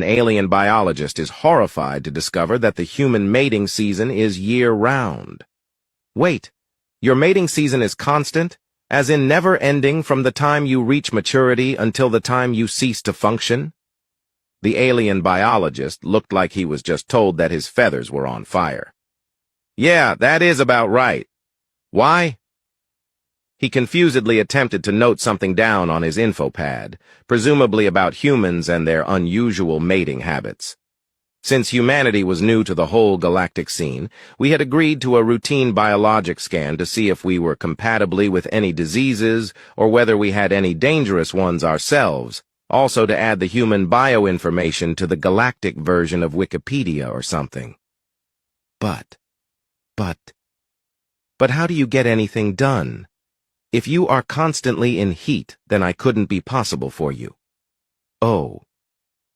alien biologist is horrified to discover that the human mating season is year-round. Wait, your mating season is constant, as in never-ending from the time you reach maturity until the time you cease to function? The alien biologist looked like he was just told that his feathers were on fire. Yeah, that is about right. Why? He confusedly attempted to note something down on his info pad, presumably about humans and their unusual mating habits. Since humanity was new to the whole galactic scene, we had agreed to a routine biologic scan to see if we were compatibly with any diseases or whether we had any dangerous ones ourselves, also to add the human bioinformation to the galactic version of Wikipedia or something. But how do you get anything done? If you are constantly in heat, then I couldn't be possible for you. Oh,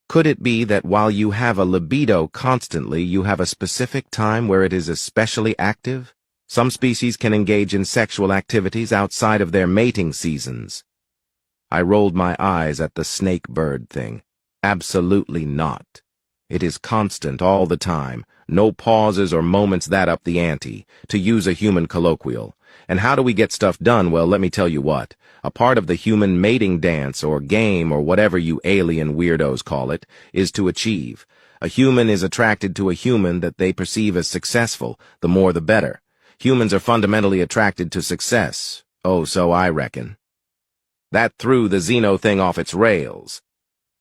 could it be that while you have a libido constantly, you have a specific time where it is especially active? Some species can engage in sexual activities outside of their mating seasons. I rolled my eyes at the snake bird thing. Absolutely not. It is constant all the time, no pauses or moments that up the ante, to use a human colloquial. And how do we get stuff done? Well, let me tell you what. A part of the human mating dance or game or whatever you alien weirdos call it is to achieve. A human is attracted to a human that they perceive as successful, the more the better. Humans are fundamentally attracted to success. Oh, so I reckon. That threw the Xeno thing off its rails.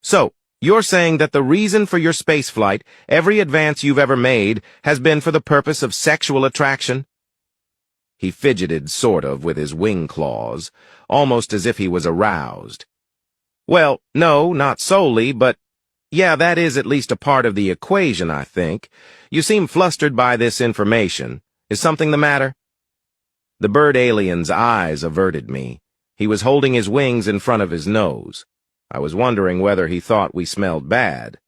So, you're saying that the reason for your spaceflight, every advance you've ever made, has been for the purpose of sexual attraction? He fidgeted, sort of, with his wing claws, almost as if he was aroused. Well, no, not solely, but yeah, that is at least a part of the equation, I think. You seem flustered by this information. Is something the matter? The bird alien's eyes averted me. He was holding his wings in front of his nose. I was wondering whether he thought we smelled bad.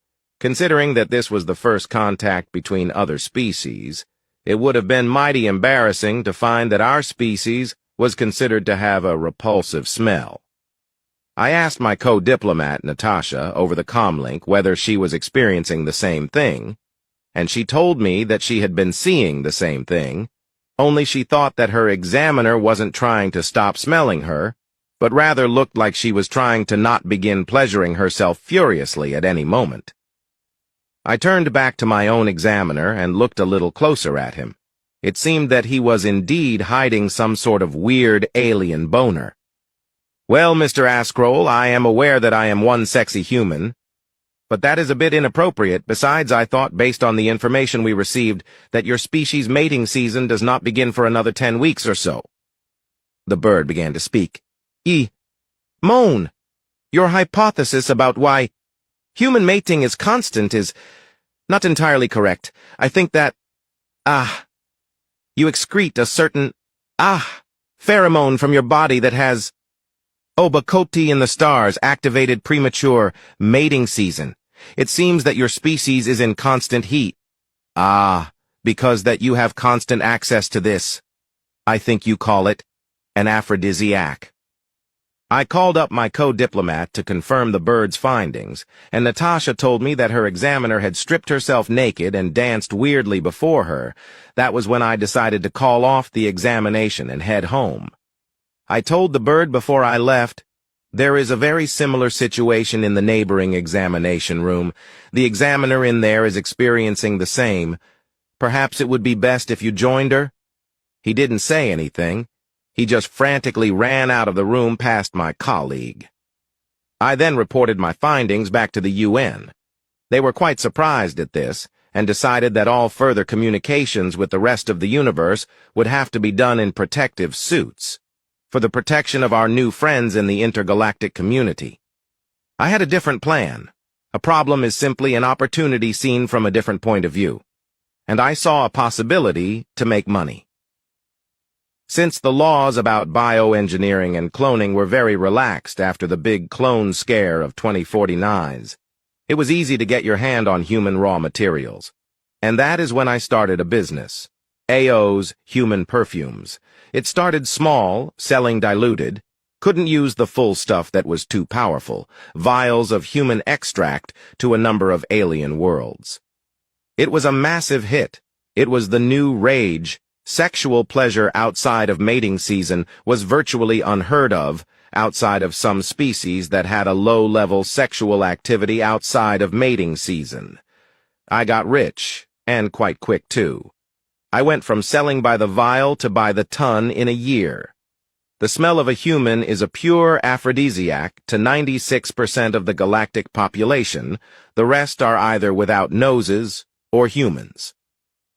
Considering that this was the first contact between other species, it would have been mighty embarrassing to find that our species was considered to have a repulsive smell. I asked my co-diplomat, Natasha, over the comlink whether she was experiencing the same thing, and she told me that she had been seeing the same thing, only she thought that her examiner wasn't trying to stop smelling her, but rather looked like she was trying to not begin pleasuring herself furiously at any moment. I turned back to my own examiner and looked a little closer at him. It seemed that he was indeed hiding some sort of weird alien boner. Well, Mr. Ascroll, I am aware that I am one sexy human, but that is a bit inappropriate. Besides, I thought, based on the information we received, that your species' mating season does not begin for another 10 weeks or so. The bird began to speak. Moan, your hypothesis about why human mating is constant is not entirely correct. I think that, you excrete a certain, pheromone from your body that has, Bacoti in the stars activated premature mating season. It seems that your species is in constant heat. Because that you have constant access to this. I think you call it an aphrodisiac. I called up my co-diplomat to confirm the bird's findings, and Natasha told me that her examiner had stripped herself naked and danced weirdly before her. That was when I decided to call off the examination and head home. I told the bird before I left, there is a very similar situation in the neighboring examination room. The examiner in there is experiencing the same. Perhaps it would be best if you joined her? He didn't say anything. He just frantically ran out of the room past my colleague. I then reported my findings back to the UN. They were quite surprised at this, and decided that all further communications with the rest of the universe would have to be done in protective suits, for the protection of our new friends in the intergalactic community. I had a different plan. A problem is simply an opportunity seen from a different point of view, and I saw a possibility to make money. Since the laws about bioengineering and cloning were very relaxed after the big clone scare of 2049, it was easy to get your hand on human raw materials. And that is when I started a business, AO's Human Perfumes. It started small, selling diluted, Couldn't use the full stuff that was too powerful, vials of human extract to a number of alien worlds. It was a massive hit. It was the new rage. Sexual pleasure outside of mating season was virtually unheard of, outside of some species that had a low-level sexual activity outside of mating season. I got rich, and quite quick too. I went from selling by the vial to by the ton in a year. The smell of a human is a pure aphrodisiac to 96% of the galactic population. The rest are either without noses or humans.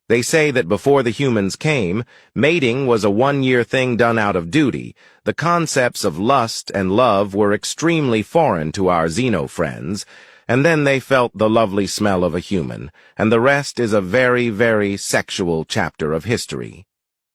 They say that before the humans came, mating was a one-year thing done out of duty. The concepts of lust and love were extremely foreign to our xeno friends, and then they felt the lovely smell of a human, and the rest is a very, very sexual chapter of history.